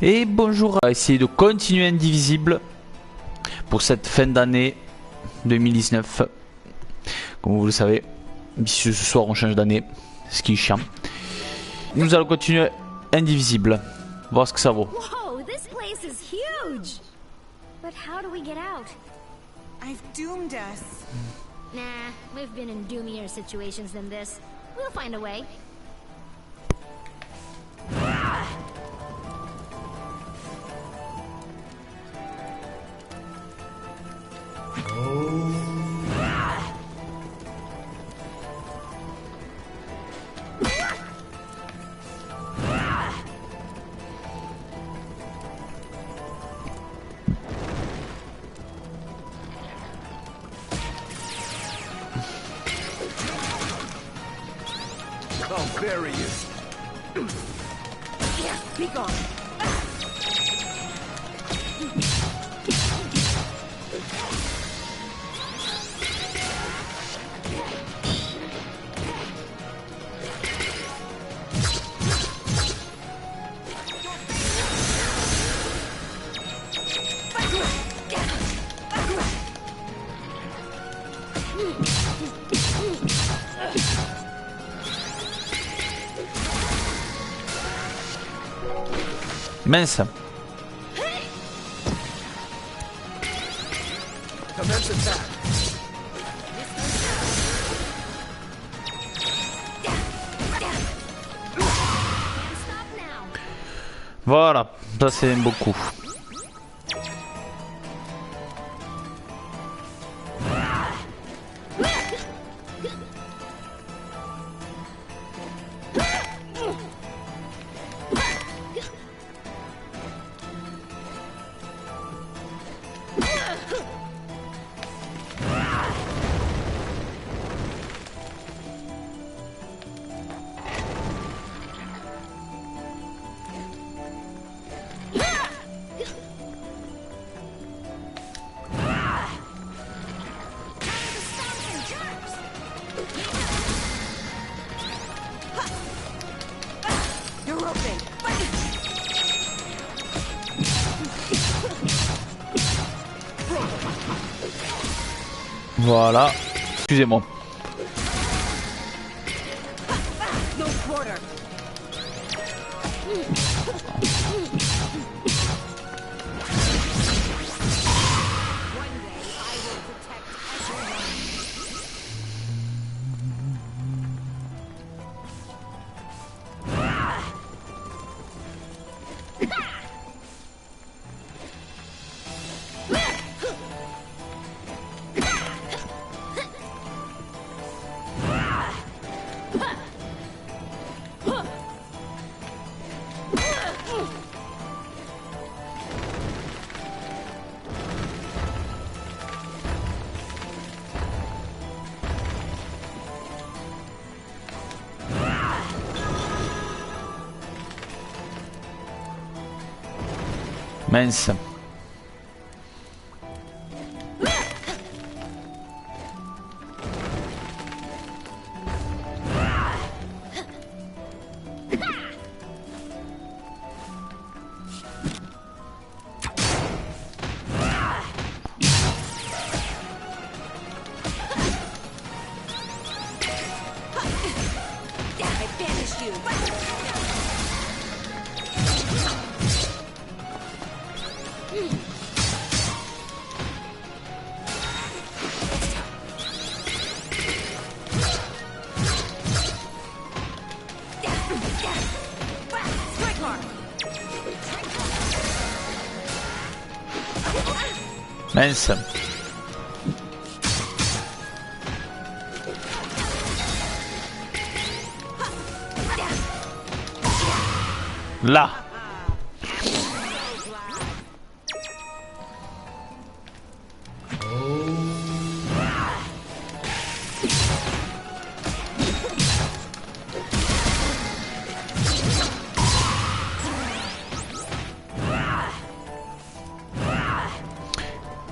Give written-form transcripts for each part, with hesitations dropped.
Et bonjour, on va essayer de continuer Indivisible pour cette fin d'année 2019. Comme vous le savez, ce soir on change d'année, ce qui est chiant. Nous allons continuer Indivisible, voir ce que ça vaut. Whoa, this place is huge. But how do we get out? I've doomed us. Nah, we've been in doomier situations than this. We'll find a way. Oh, there he is. Yeah, be gone. Mince. Commence attack. Voilà, ça c'est beaucoup. Voilà, excusez-moi. Mince. Mince. Là.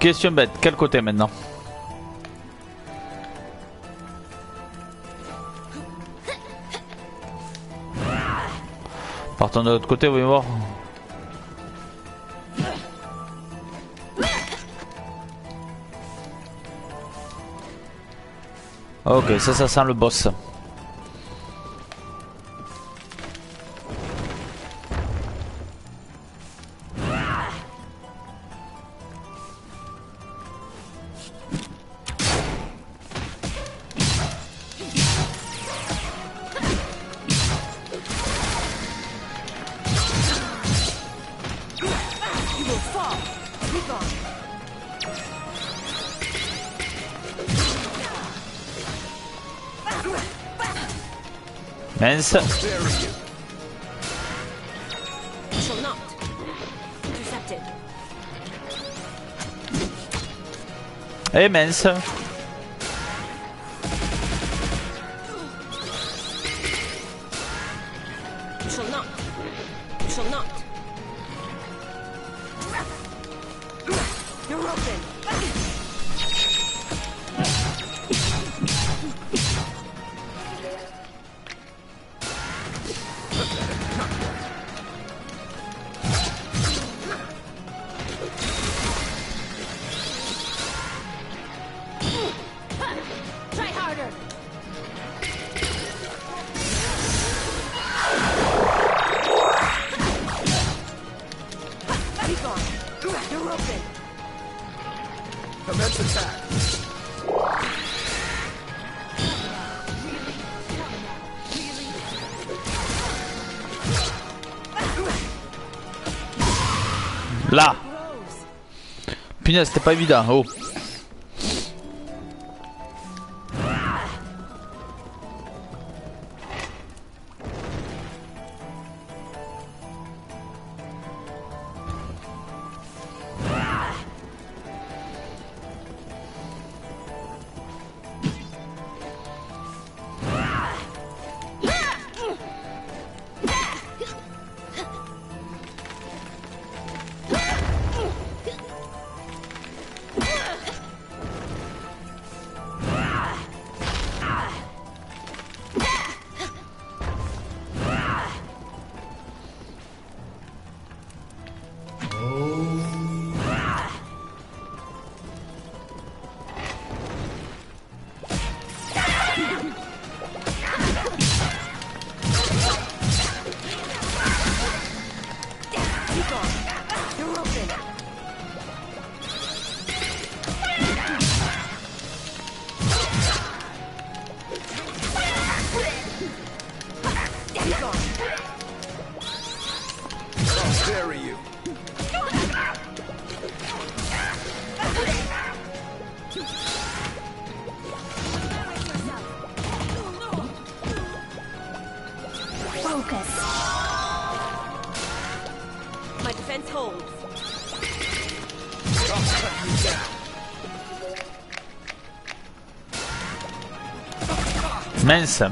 Question bête, quel côté maintenant? Partons de l'autre côté, voyons voir. Ok, ça sent le boss. Mince. Et mince. Commence attack. Là. Punaise, c'était pas évident. Oh. Mince.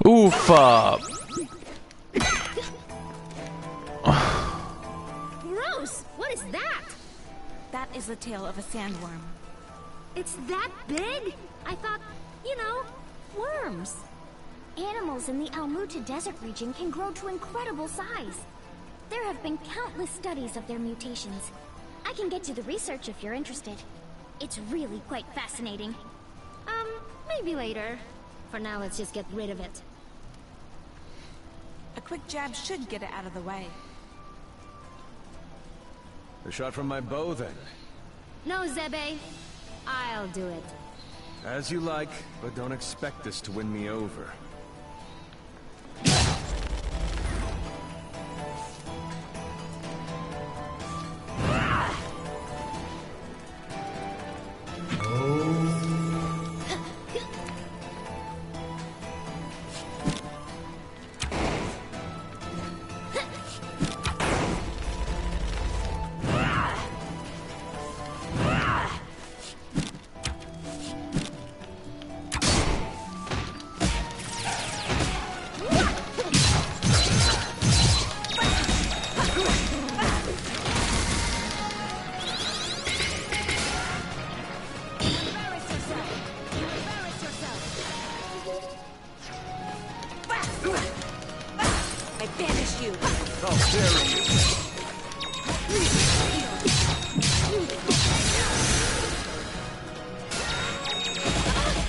Ouf. Gross! What is that? That is the tail of a sandworm. It's that big? I thought, you know, worms. Animals in the Almuta Desert region can grow to incredible size. There have been countless studies of their mutations. I can get to the research if you're interested. It's really quite fascinating. Maybe later. For now, let's just get rid of it. A quick jab should get it out of the way. A shot from my bow, then. No, Zebe. I'll do it. As you like, but don't expect this to win me over.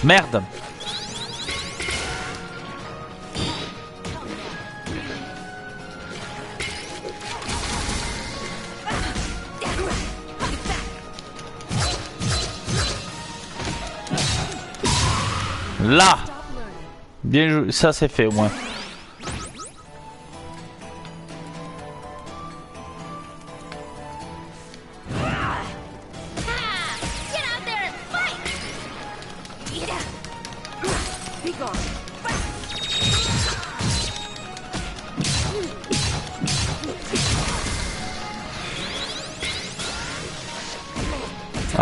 Merde. Là. Bien joué, ça c'est fait au moins.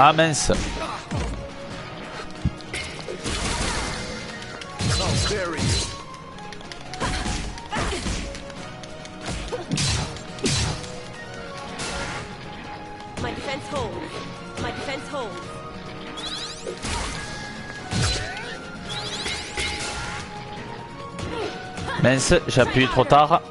Ah mince. Mince, j'ai appuyé trop tard.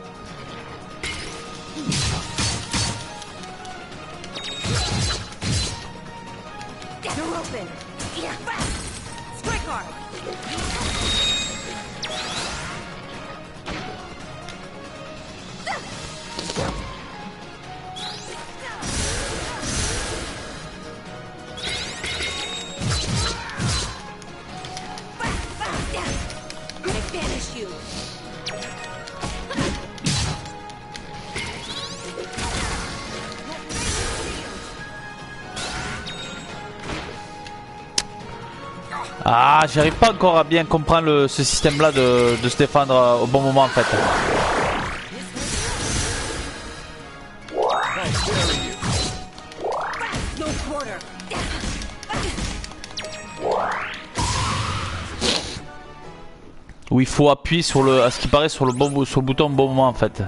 Ah, j'arrive pas encore à bien comprendre ce système là de se défendre au bon moment en fait. Où il faut appuyer sur le, à ce qui paraît, sur le bouton au bon moment en fait.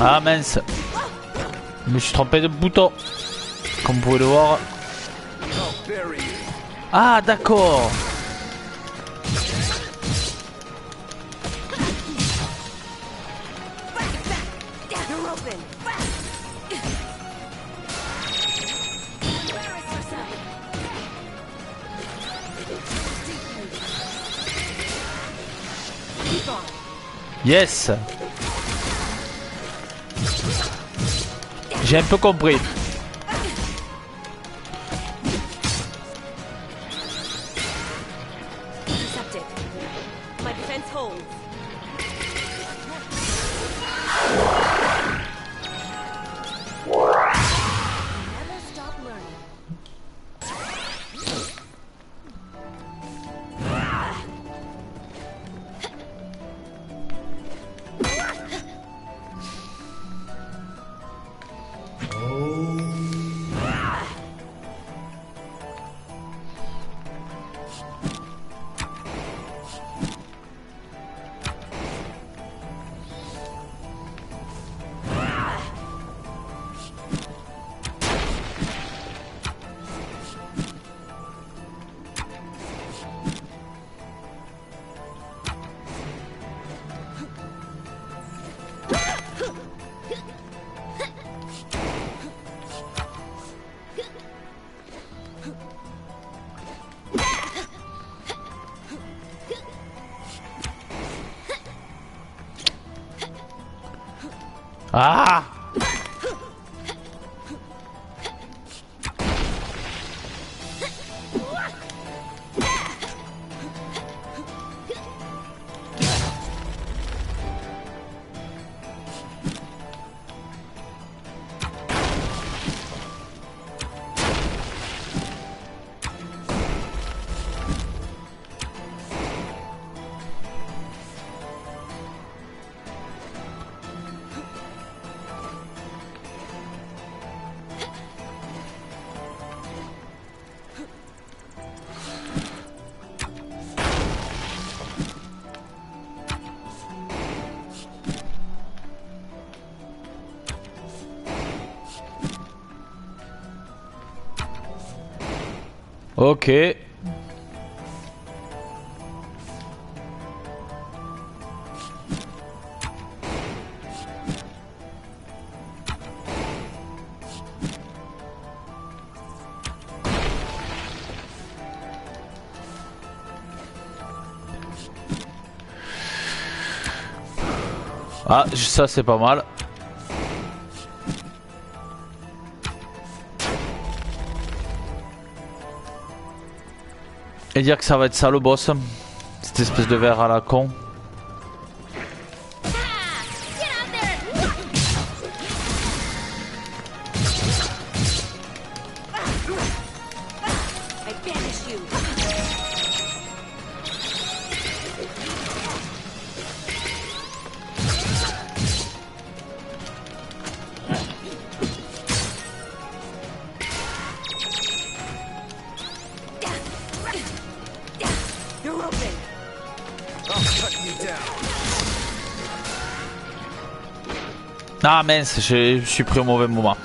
Ah mince, je me suis trompé de bouton, comme vous pouvez le voir. Ah d'accord. Yes. J'ai un peu compris. Ah! Ok. Ah, ça c'est pas mal. Et dire que ça va être ça le boss. Cette espèce de verre à la con. Ah mince, je suis pris au mauvais moment.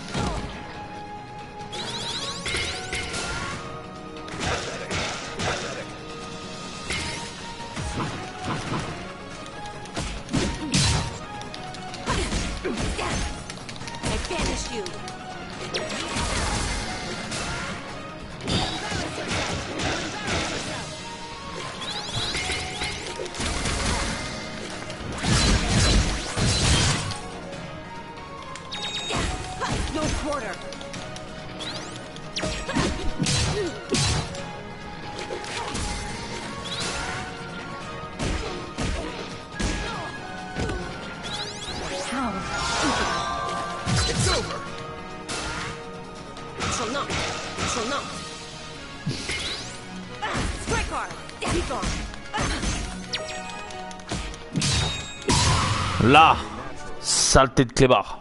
Là, saleté de clébard.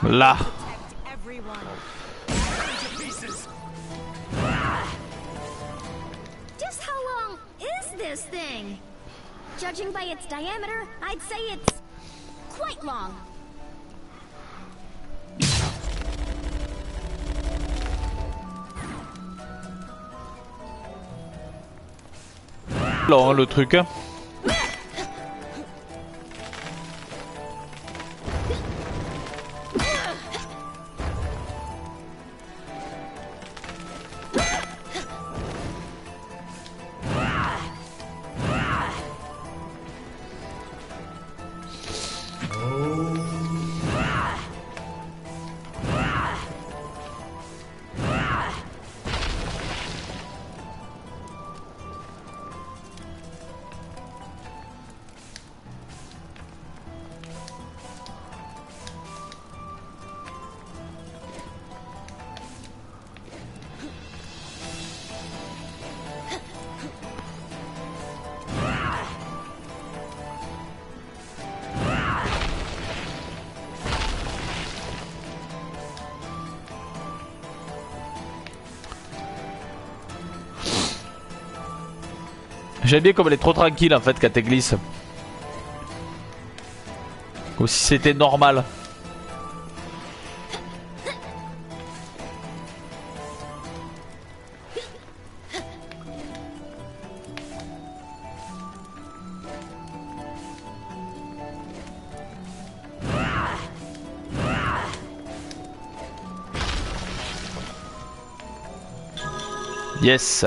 Là. Just how long is this thing? Judging by its diameter, I'd say it's quite long. long le truc. J'aime bien comme elle est trop tranquille en fait quand elle glisse. Comme si c'était normal. Yes.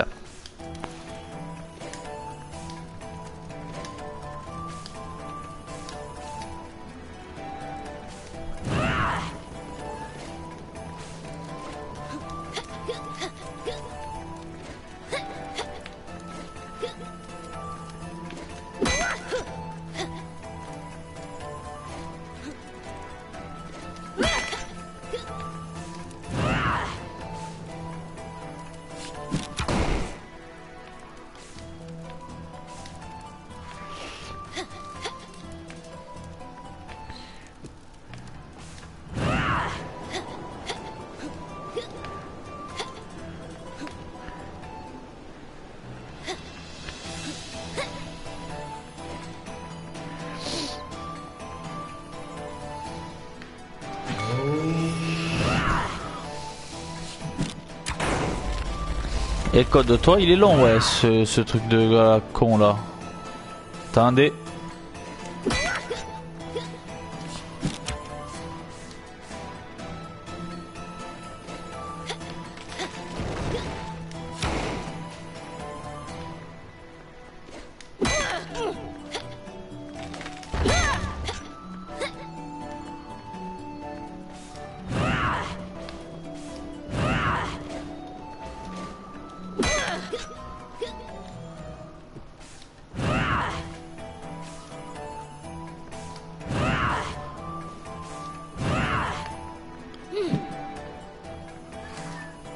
Et code toi il est long ouais ce truc de con là. Attendez.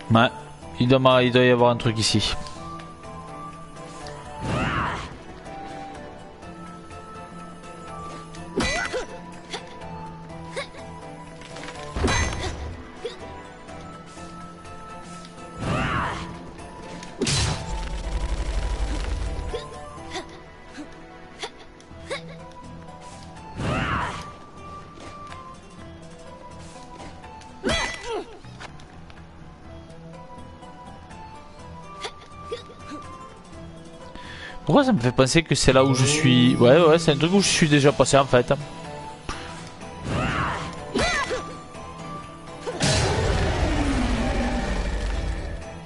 Ouais, il doit y avoir un truc ici. Pourquoi ça me fait penser que c'est là où je suis? Ouais, c'est un truc où je suis déjà passé en fait.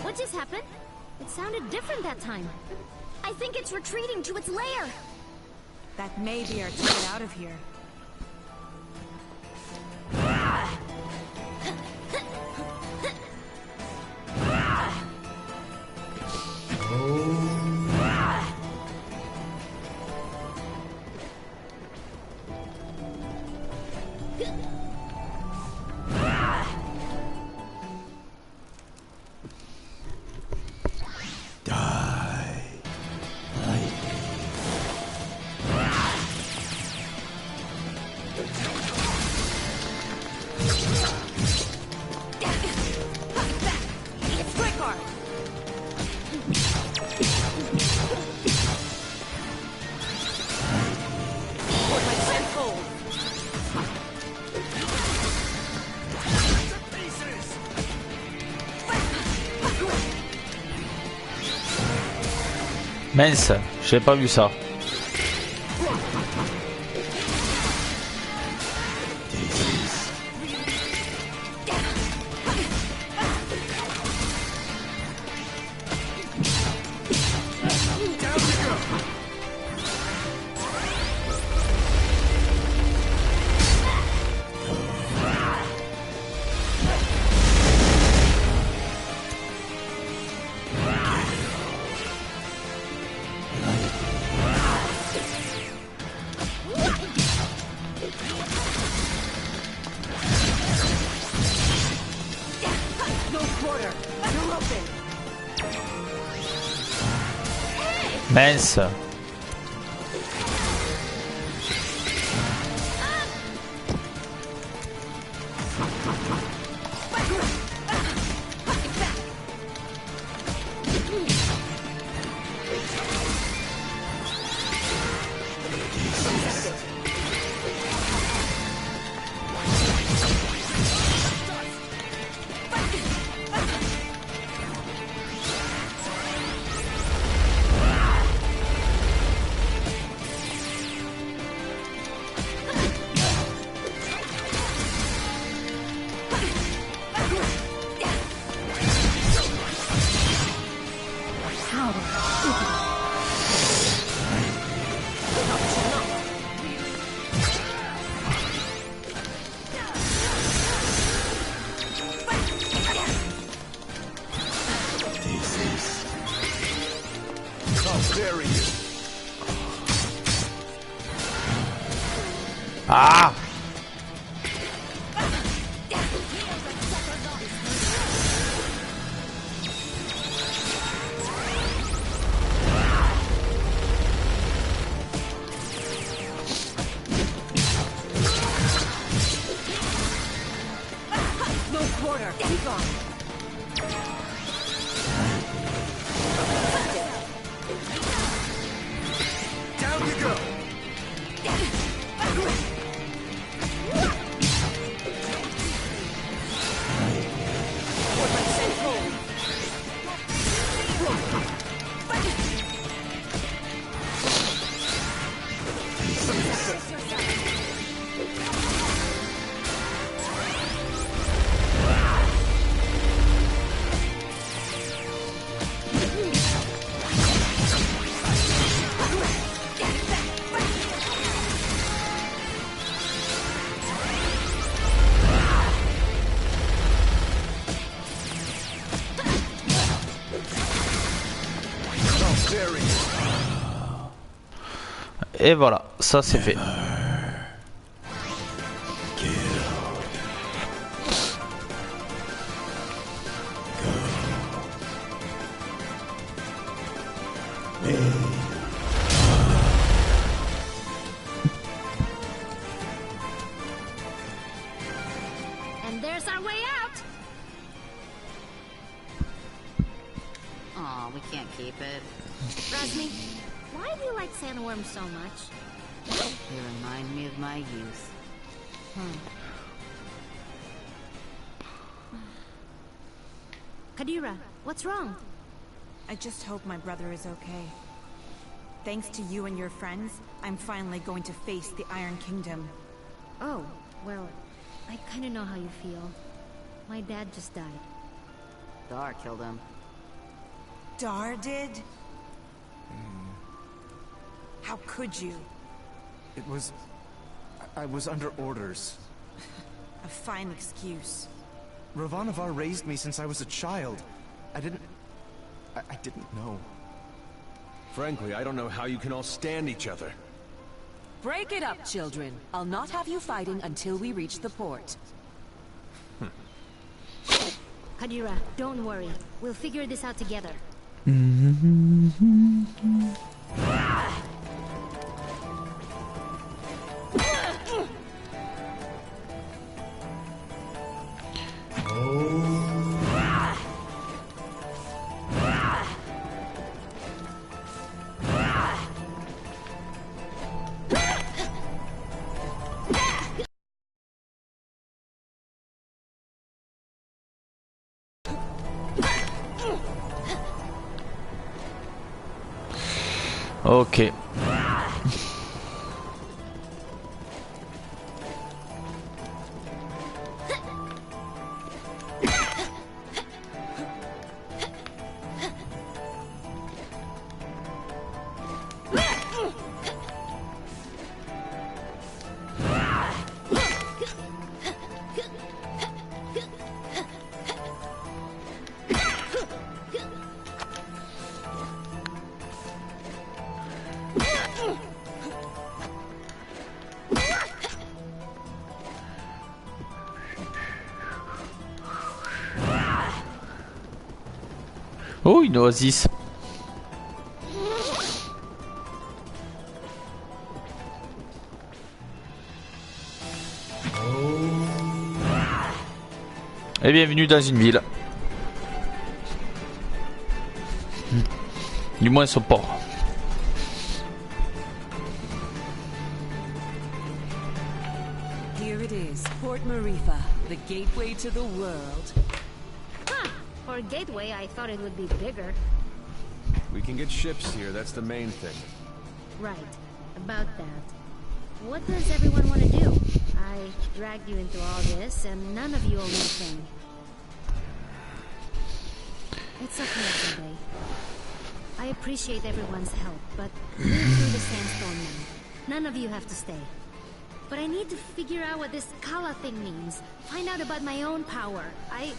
What just happened? It sounded different that time. I think it's retreating to its lair. That may be our ticket out of here. Mince, j'avais pas vu ça. Mince. Ah! Et voilà, ça c'est fait. And there's our way out. Aw, we can't keep it. Rasmi, why do you like sandworms so much? They remind me of my youth. Kadira, what's wrong? I just hope my brother is okay. Thanks to you and your friends, I'm finally going to face the Iron Kingdom. Oh, well, I kinda know how you feel. My dad just died. Dar killed him. Dar did? How could you? It was... I was under orders. A fine excuse. Ravanavar raised me since I was a child. I didn't know. Frankly, I don't know how you can all stand each other. Break it up, children. I'll not have you fighting until we reach the port. Kadira, don't worry. We'll figure this out together. Ok. Oh, une oasis. Et bienvenue dans une ville. Du moins son port. Here it is, Port Marifa, the gateway to the world. For a gateway, I thought it would be bigger. We can get ships here, that's the main thing. Right. About that. What does everyone want to do? I dragged you into all this, and none of you owe me a thing. It's okay, someday. I appreciate everyone's help, but move through the sandstone now. None of you have to stay. But I need to figure out what this Kala thing means. Find out about my own power. I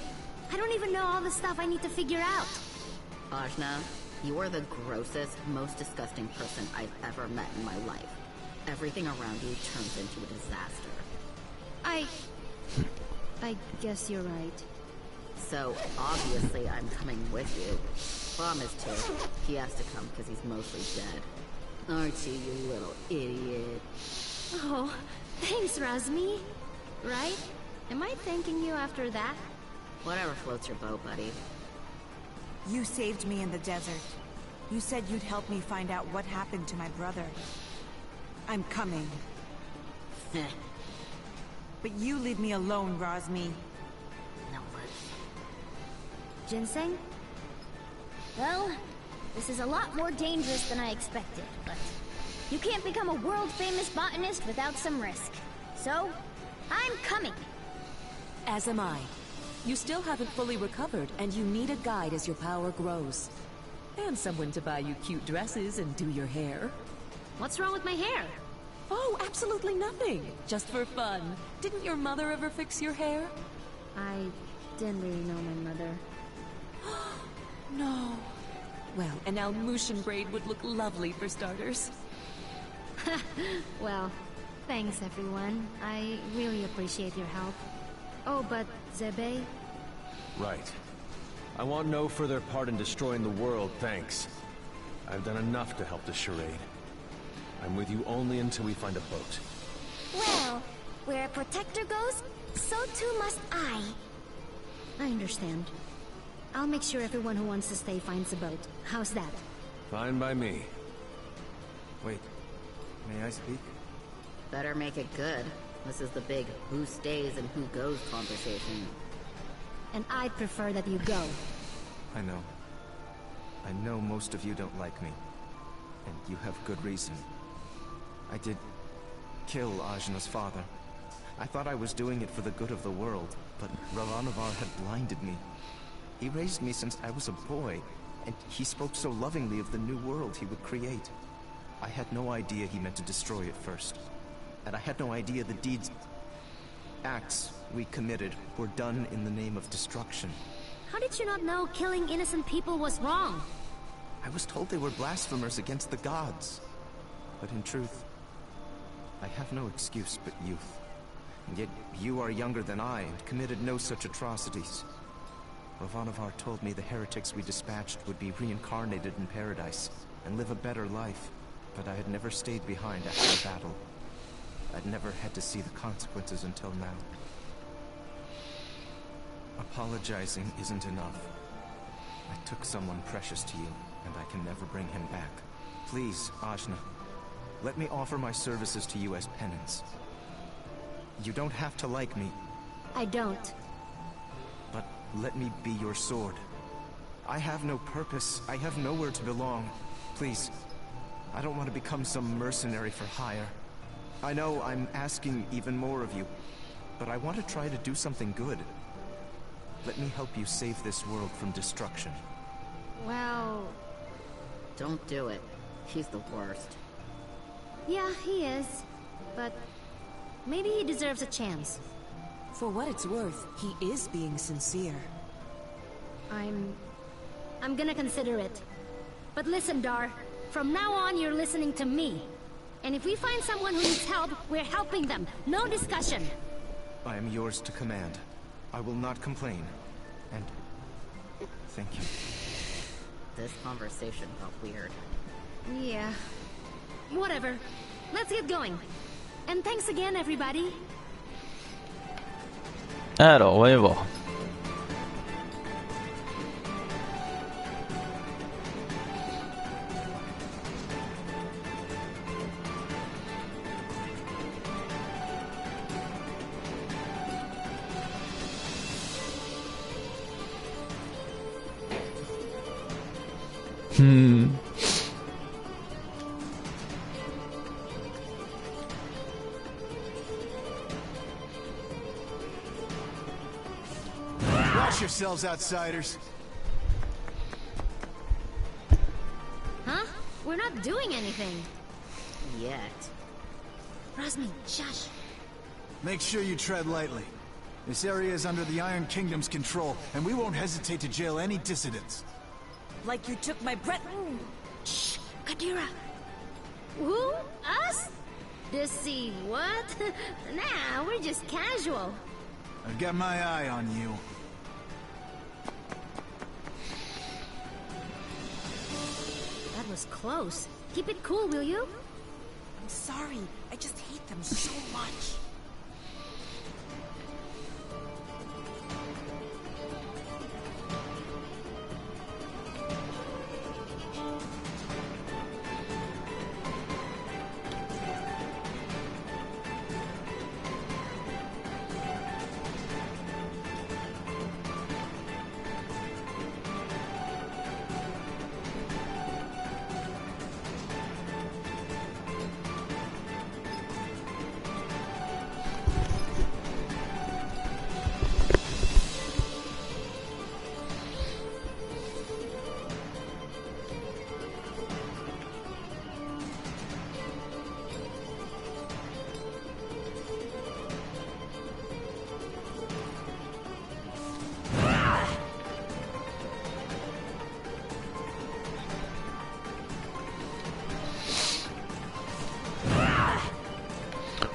don't even know all the stuff I need to figure out. Ajna, you are the grossest, most disgusting person I've ever met in my life. Everything around you turns into a disaster. I guess you're right. So, obviously, I'm coming with you. Brom is too. He has to come because he's mostly dead. Aren't you, you little idiot? Oh, thanks, Razmi. Right? Am I thanking you after that? Whatever floats your boat, buddy. You saved me in the desert. You said you'd help me find out what happened to my brother. I'm coming. But you leave me alone, Razmi. No worries. Ginseng? Well, this is a lot more dangerous than I expected, but you can't become a world-famous botanist without some risk. So, I'm coming. As am I. You still haven't fully recovered, and you need a guide as your power grows. And someone to buy you cute dresses and do your hair. What's wrong with my hair? Oh, absolutely nothing. Just for fun. Didn't your mother ever fix your hair? I didn't really know my mother. No. Well, an Almutian braid would look lovely for starters. Well, thanks everyone. I really appreciate your help. Oh, but Zebe? Right. I want no further part in destroying the world, thanks. I've done enough to help the charade. I'm with you only until we find a boat. Well, where a protector goes, so too must I. I understand. I'll make sure everyone who wants to stay finds a boat. How's that? Fine by me. Wait, may I speak? Better make it good. This is the big who stays and who goes conversation. And I'd prefer that you go. I know. I know most of you don't like me. And you have good reason. I did kill Ajna's father. I thought I was doing it for the good of the world, but Ravanavar had blinded me. He raised me since I was a boy, and he spoke so lovingly of the new world he would create. I had no idea he meant to destroy it first. And I had no idea the acts we committed were done in the name of destruction. How did you not know killing innocent people was wrong? I was told they were blasphemers against the gods. But in truth, I have no excuse but youth. And yet you are younger than I and committed no such atrocities. Ravanavar told me the heretics we dispatched would be reincarnated in paradise and live a better life. But I had never stayed behind after the battle. I'd never had to see the consequences until now. Apologizing isn't enough. I took someone precious to you, and I can never bring him back. Please, Ajna, let me offer my services to you as penance. You don't have to like me. I don't. But let me be your sword. I have no purpose. I have nowhere to belong. Please, I don't want to become some mercenary for hire. I know I'm asking even more of you, but I want to try to do something good. Let me help you save this world from destruction. Well, don't do it. He's the worst. Yeah, he is. But maybe he deserves a chance. For what it's worth, he is being sincere. I'm gonna consider it. But listen, Dar. From now on, you're listening to me. And if we find someone who needs help, we're helping them. No discussion. I am yours to command. I will not complain. And thank you. This conversation felt weird. Yeah. Whatever. Let's get going. And thanks again, everybody. Alors, on va y voir. Watch yourselves, outsiders. Huh? We're not doing anything. Yet. Rosmi, shush. Make sure you tread lightly. This area is under the Iron Kingdom's control, and we won't hesitate to jail any dissidents. Like you took my breath. Shh, Kadira. Who? Us? Deceive what? Nah, we're just casual. I've got my eye on you. That was close. Keep it cool, will you? I'm sorry. I just hate them so much.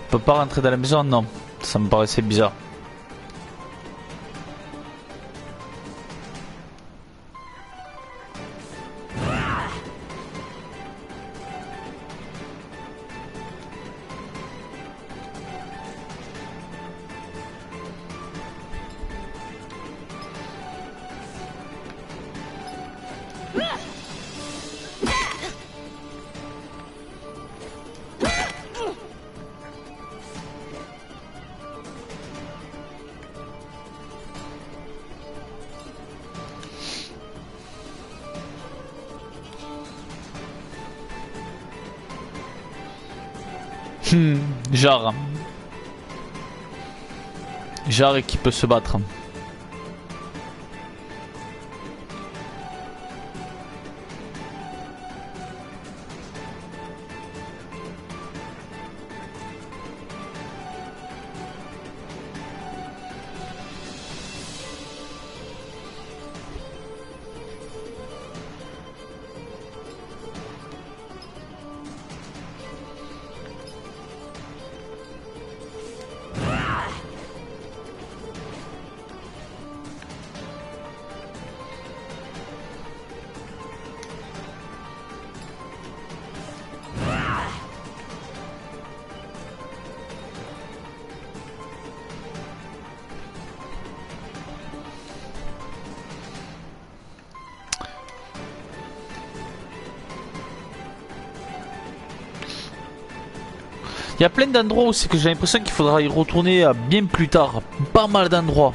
On peut pas rentrer dans la maison? Non, ça me paraissait bizarre. Genre. Genre qui peut se battre. Il y a plein d'endroits où c'est que j'ai l'impression qu'il faudra y retourner bien plus tard. Pas mal d'endroits.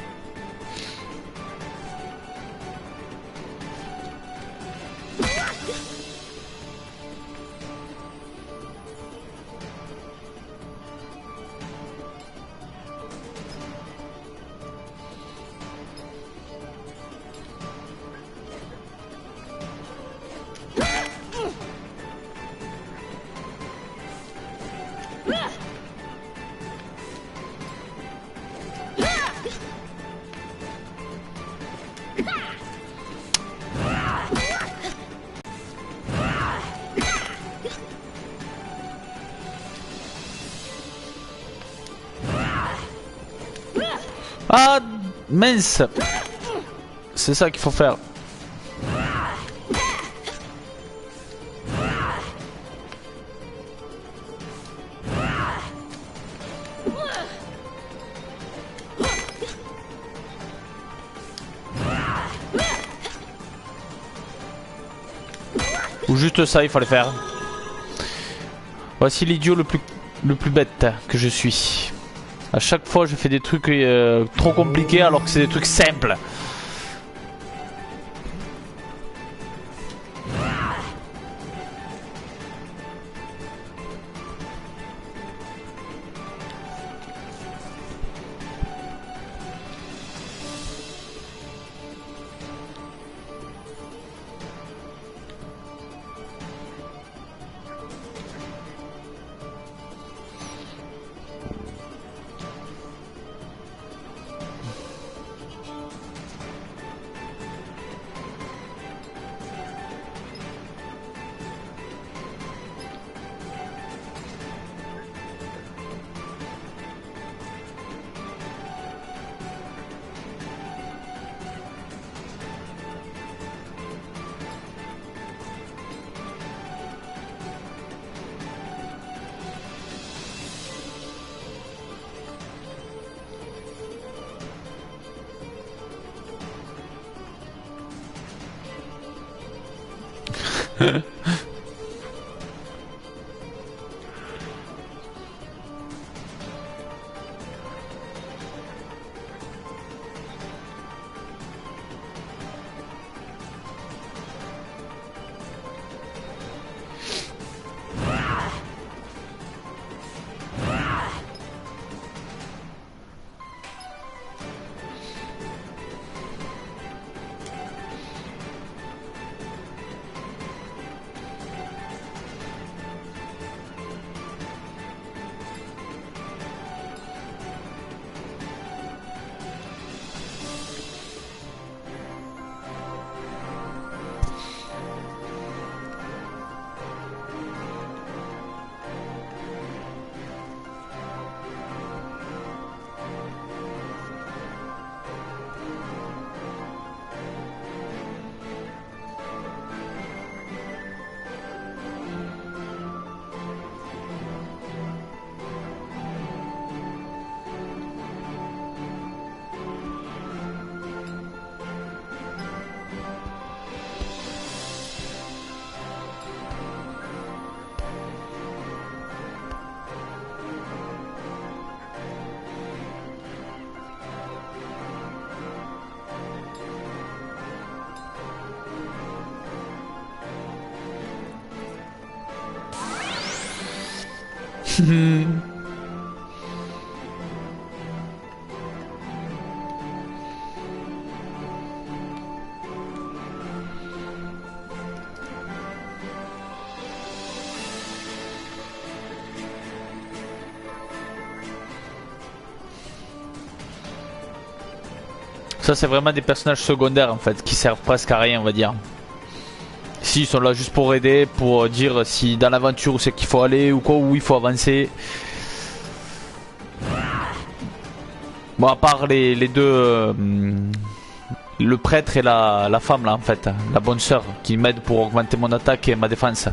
Ah mince. C'est ça qu'il faut faire. Ou juste ça il fallait faire. Voici l'idiot le plus bête que je suis. À chaque fois je fais des trucs trop compliqués alors que c'est des trucs simples. Ça c'est vraiment des personnages secondaires en fait, qui servent presque à rien on va dire. Si, ils sont là juste pour aider, pour dire si dans l'aventure où c'est qu'il faut aller ou quoi, où il faut avancer. Bon, à part les deux, le prêtre et la femme là en fait, la bonne sœur qui m'aide pour augmenter mon attaque et ma défense.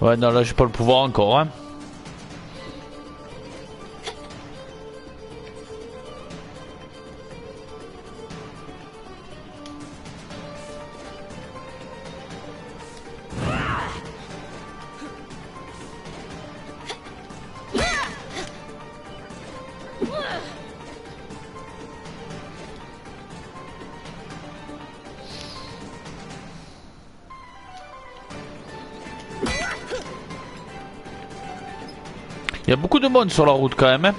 Ouais, non, là j'ai pas le pouvoir encore, hein. Il y a beaucoup de monde sur la route quand même. Hein.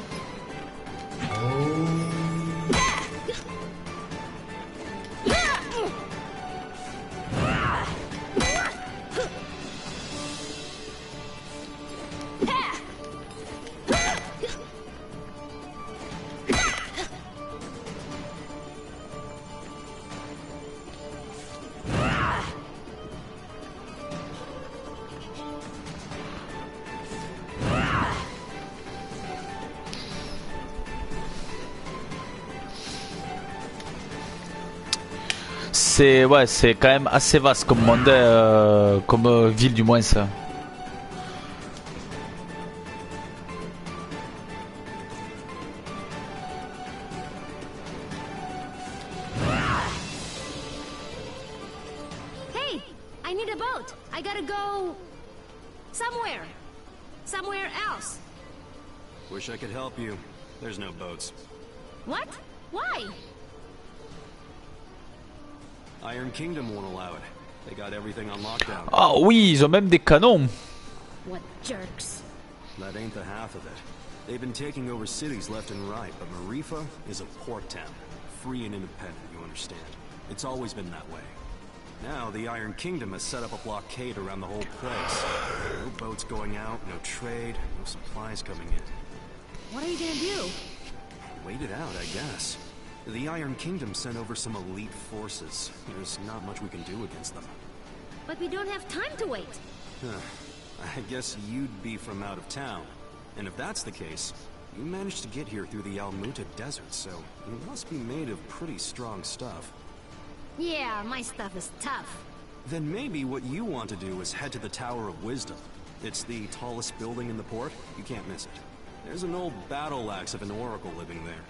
C'est quand même assez vaste comme monde, comme ville du moins ça. Hey, I need a boat. I gotta go somewhere else. Wish I could help you. There's no boats. What? Why? Iron Kingdom won't allow it. They got everything on lockdown. Ah oui, ils ont même des canons. What jerks. That ain't the half of it. They've been taking over cities left and right, but Marifa is a port town. Free and independent, you understand. It's always been that way. Now, the Iron Kingdom has set up a blockade around the whole place. No boats going out, no trade, no supplies coming in. What are you gonna do? Wait it out, I guess. The Iron Kingdom sent over some elite forces. There's not much we can do against them. But we don't have time to wait. I guess you'd be from out of town. And if that's the case, you managed to get here through the Almuta Desert, so you must be made of pretty strong stuff. Yeah, my stuff is tough. Then maybe what you want to do is head to the Tower of Wisdom. It's the tallest building in the port. You can't miss it. There's an old battle axe of an oracle living there.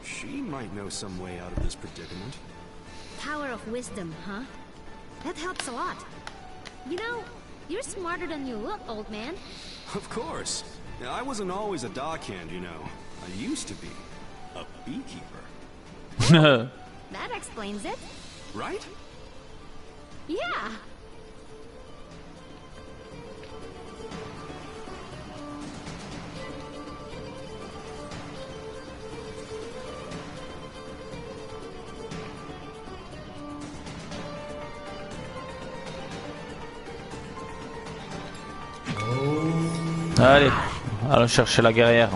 She might know some way out of this predicament. Tower of Wisdom, huh? That helps a lot. You know, you're smarter than you look, old man. Of course. Now, I wasn't always a dockhand, you know. I used to be a beekeeper. That explains it. Right? Yeah. Allez, allons chercher la guerrière.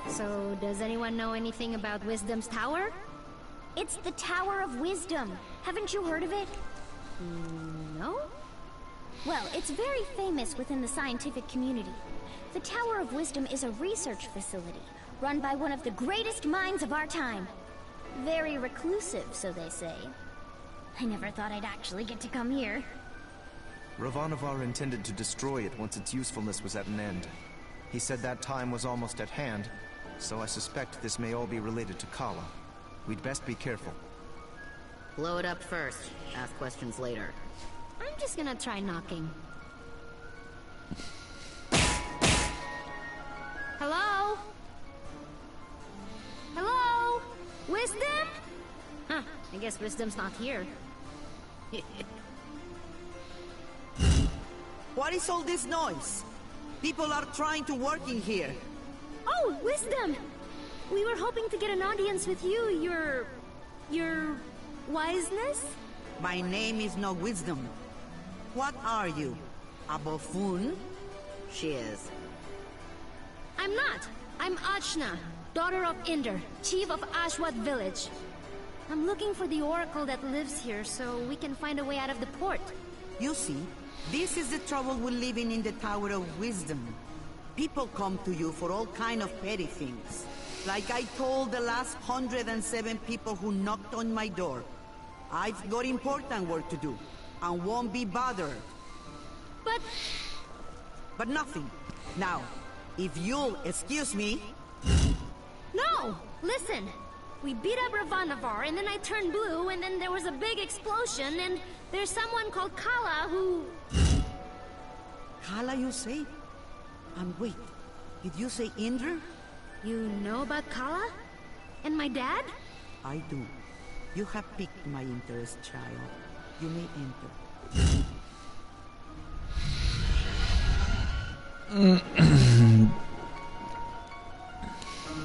So, does anyone know anything about Wisdom's Tower? It's the Tower of Wisdom. Haven't you heard of it? No? Well, it's very famous within the scientific community. The Tower of Wisdom is a research facility, run by one of the greatest minds of our time. Very reclusive, so they say. I never thought I'd actually get to come here. Ravanavar intended to destroy it once its usefulness was at an end. He said that time was almost at hand, so I suspect this may all be related to Kala. We'd best be careful. Blow it up first. Ask questions later. I'm just gonna try knocking. Hello? Hello? Wisdom? Huh, I guess Wisdom's not here. What is all this noise? People are trying to work in here. Oh, Wisdom! We were hoping to get an audience with you, your wiseness? My name is no Wisdom. What are you? A buffoon? She is. I'm not. I'm Achna, daughter of Inder, chief of Ashwat village. I'm looking for the oracle that lives here so we can find a way out of the port. You see, this is the trouble we're living in the Tower of Wisdom. People come to you for all kind of petty things. Like I told the last 107 people who knocked on my door. I've got important work to do, and won't be bothered. But nothing. Now, if you'll excuse me... No! Listen! We beat up Ravanavar, and then I turned blue, and then there was a big explosion, and there's someone called Kala who... Kala, you say? And wait, did you say Indra? You know about Kala? And my dad? I do. You have piqued my interest, child. You may enter.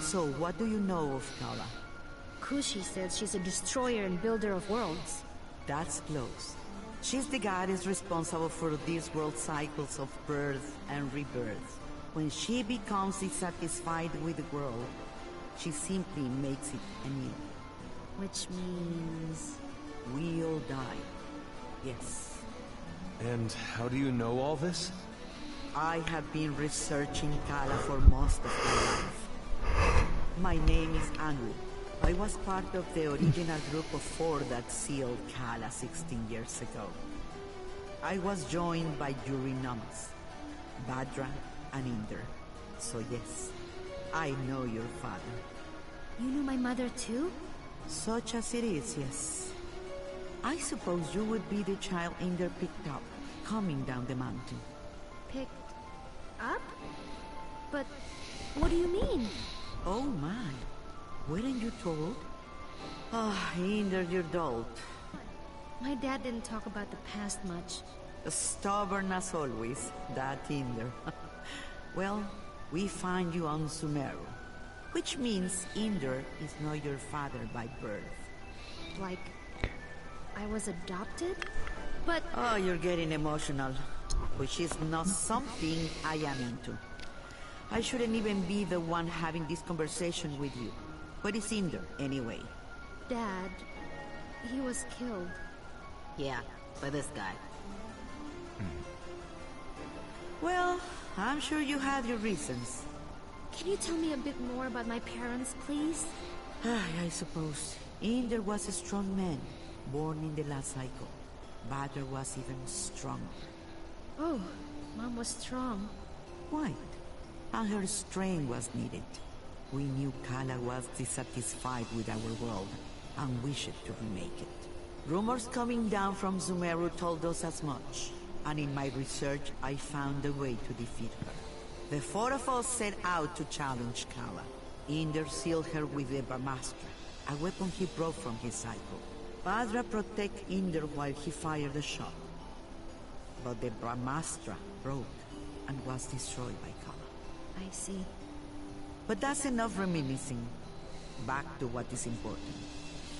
So, what do you know of Kala? Kushi said she's a destroyer and builder of worlds. That's close. She's the goddess responsible for these world cycles of birth and rebirth. When she becomes dissatisfied with the world, she simply makes it anew. Which means... we all die. Yes. And how do you know all this? I have been researching Kala for most of my life. My name is Anu. I was part of the original group of 4 that sealed Kala 16 years ago. I was joined by Eurinomus, Badra, and Inder. So yes, I know your father. You knew my mother too? Such as it is, yes. I suppose you would be the child Inder picked up, coming down the mountain. Picked up? But what do you mean? Oh my. Weren't you told? Ah, Inder, you're dull. My dad didn't talk about the past much. Stubborn as always, that Inder. Well, we find you on Sumeru, which means Inder is not your father by birth. Like, I was adopted? But... Oh, you're getting emotional, which is not something I am into. I shouldn't even be the one having this conversation with you. But it's Inder, anyway. Dad, he was killed. Yeah, by this guy. Well, I'm sure you have your reasons. Can you tell me a bit more about my parents, please? I suppose. Inder was a strong man, born in the last cycle. Badr was even stronger. Oh, Mom was strong. Quite. And her strength was needed. We knew Kala was dissatisfied with our world, and wished to remake it. Rumors coming down from Sumeru told us as much, and in my research I found a way to defeat her. The 4 of us set out to challenge Kala. Inder sealed her with the Brahmastra, a weapon he brought from his cycle. Badra protected Inder while he fired the shot. But the Brahmastra broke and was destroyed by Kala. I see. But that's enough reminiscing. Back to what is important.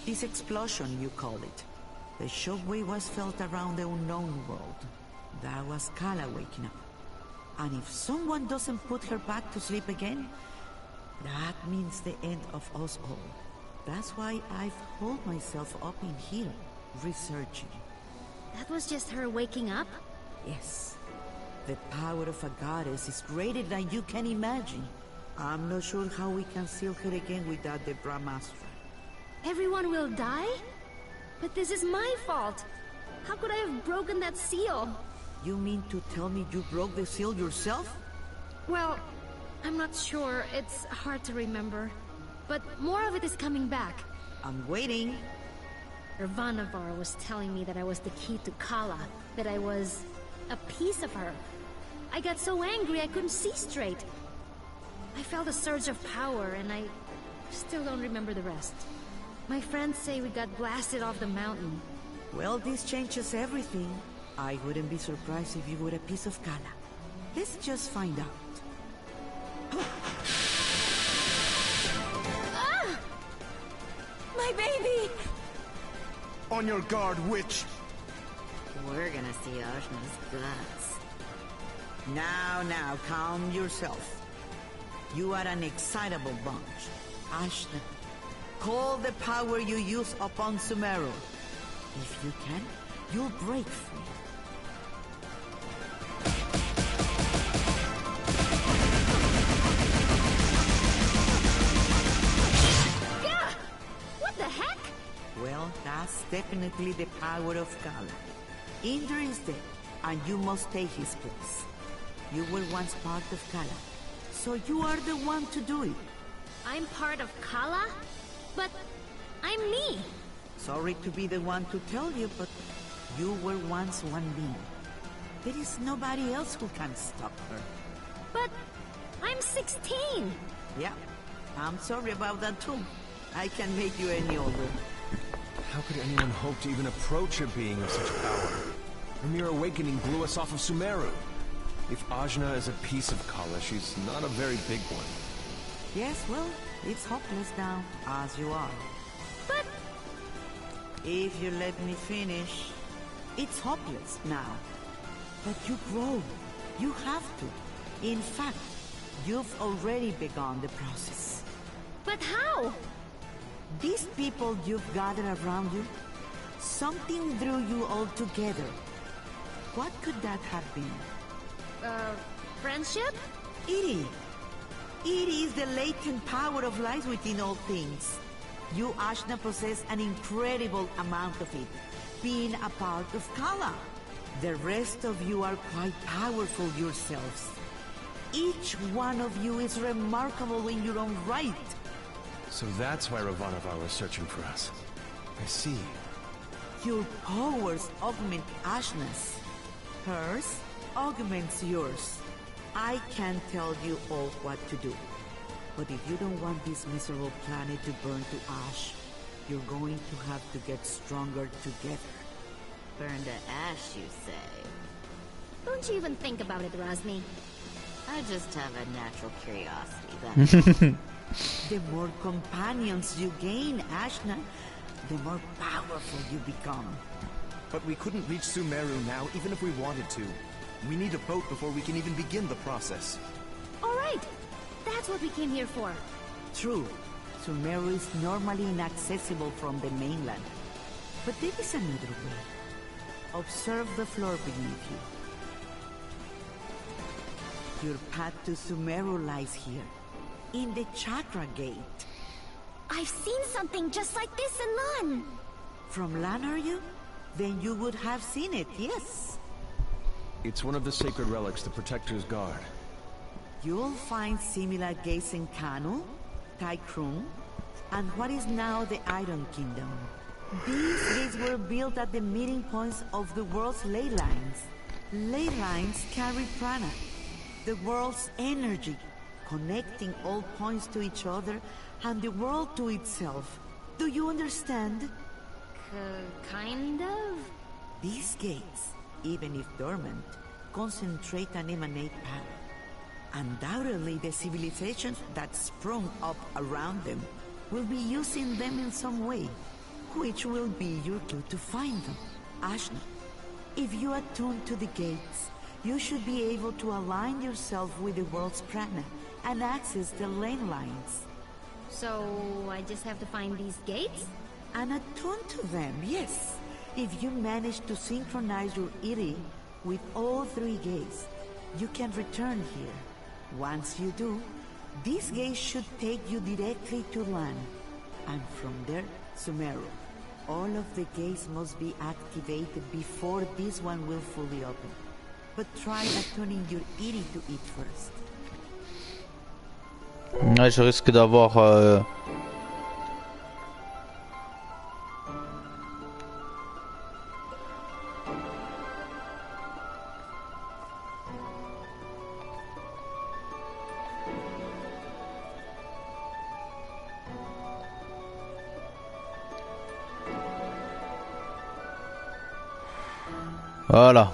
This explosion, you call it. The shockwave was felt around the unknown world. That was Kala waking up. And if someone doesn't put her back to sleep again, that means the end of us all. That's why I've holed myself up in here, researching. That was just her waking up? Yes. The power of a goddess is greater than you can imagine. I'm not sure how we can seal her again without the Brahmastra. Everyone will die? But this is my fault. How could I have broken that seal? You mean to tell me you broke the seal yourself? Well, I'm not sure. It's hard to remember. But more of it is coming back. I'm waiting. Ravanavar was telling me that I was the key to Kala, that I was a piece of her. I got so angry I couldn't see straight. I felt a surge of power, and I still don't remember the rest. My friends say we got blasted off the mountain. Well, this changes everything. I wouldn't be surprised if you were a piece of Kala. Let's just find out. Ah! My baby! On your guard, witch! We're gonna see Ajna's guts. Now, calm yourself. You are an excitable bunch. Ashna, call the power you use upon Sumeru. If you can, you'll break free. Gah! What the heck? Well, that's definitely the power of Kala. Inder is dead, and you must take his place. You were once part of Kala, so you are the one to do it. I'm part of Kala? But I'm me. Sorry to be the one to tell you, but you were once one being. There is nobody else who can stop her. But I'm 16. Yeah, I'm sorry about that too. I can make you any older. How could anyone hope to even approach a being of such power? Her mere awakening blew us off of Sumeru. If Ajna is a piece of Kala, she's not a very big one. Yes, well, it's hopeless now, as you are. But if you let me finish, it's hopeless now. But you grow. You have to. In fact, you've already begun the process. But how? These people you've gathered around you, something drew you all together. What could that have been? Friendship? It is the latent power of life within all things. You, Ajna, possess an incredible amount of it, being a part of Kala. The rest of you are quite powerful yourselves. Each one of you is remarkable in your own right. So that's why Ravannavar was searching for us. I see. Your powers augment Ajna's. Hers augments yours. I can tell you all what to do. But if you don't want this miserable planet to burn to ash, you're going to have to get stronger together. Burn to ash, you say? Don't you even think about it, Rosny. I just have a natural curiosity, that's all. The more companions you gain, Ajna, the more powerful you become. But we couldn't reach Sumeru now, even if we wanted to. We need a boat before we can even begin the process. All right. That's what we came here for. True. Sumeru is normally inaccessible from the mainland. But there is another way. Observe the floor beneath you. Your path to Sumeru lies here, in the Chakra Gate. I've seen something just like this in Lan. From Lan, are you? Then you would have seen it, yes. It's one of the sacred relics the Protector's guard. You'll find similar gates in Kanu, Taikrum, and what is now the Iron Kingdom. These gates were built at the meeting points of the world's ley lines. Ley lines carry prana, the world's energy, connecting all points to each other and the world to itself. Do you understand? Kind of? These gates, even if dormant, concentrate and emanate power. Undoubtedly, the civilizations that sprung up around them will be using them in some way, which will be your clue to find them. Ajna, if you attune to the gates, you should be able to align yourself with the world's prana and access the lane lines. So, I just have to find these gates? And attune to them, yes. If you manage to synchronize your iri with all three gates, you can return here. Once you do, these gates should take you directly to Lan, and from there, Sumeru. All of the gates must be activated before this one will fully open. But try attuning your iri to it first. Ouais, je risque d'avoir... Voilà.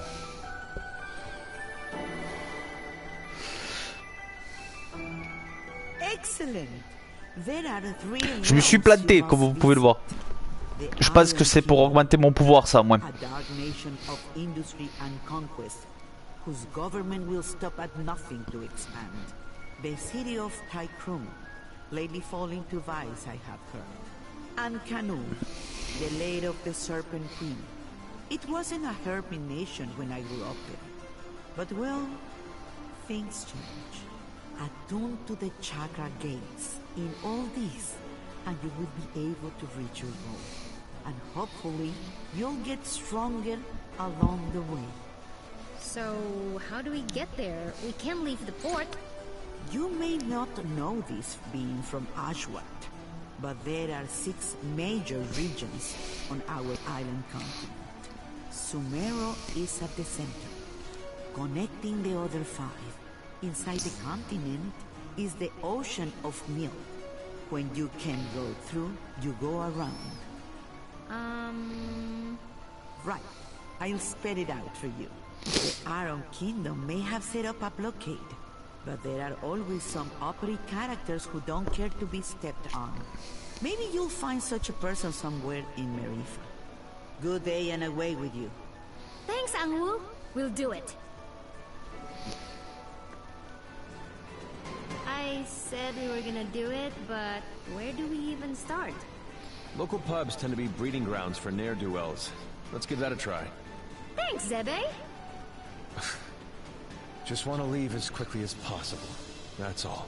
Je me suis planté, comme vous pouvez le voir. Je pense que c'est pour augmenter mon pouvoir, ça, moi. Whose government will stop at nothing to expand. The city of Taikrum, lately falling to vice, I have heard. And Kanu, the lady of the Serpent Queen. It wasn't a herping nation when I grew up there. But well, things change. Attune to the chakra gates in all this, and you will be able to reach your goal. And hopefully, you'll get stronger along the way. So, how do we get there? We can't leave the port. You may not know this being from Ashwat, but there are 6 major regions on our island continent. Sumero is at the center, connecting the other 5. Inside the continent is the ocean of milk. When you can't go through, you go around. Right. I'll spell it out for you. The Iron Kingdom may have set up a blockade, but there are always some uppity characters who don't care to be stepped on. Maybe you'll find such a person somewhere in Marifa. Good day and away with you. Thanks, Angwu. We'll do it. I said we were gonna do it, but where do we even start? Local pubs tend to be breeding grounds for ne'er-do-wells. Let's give that a try. Thanks, Zebe. Just want to leave as quickly as possible. That's all.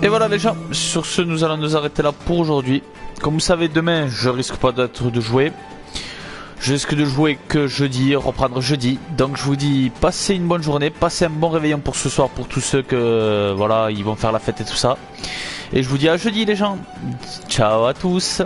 Et voilà les gens, sur ce nous allons nous arrêter là pour aujourd'hui. Comme vous savez, demain je risque pas de jouer. Je risque de jouer que jeudi, reprendre jeudi. Donc je vous dis, passez une bonne journée, passez un bon réveillon pour ce soir, pour tous ceux que voilà, ils vont faire la fête et tout ça. Et je vous dis à jeudi les gens. Ciao à tous.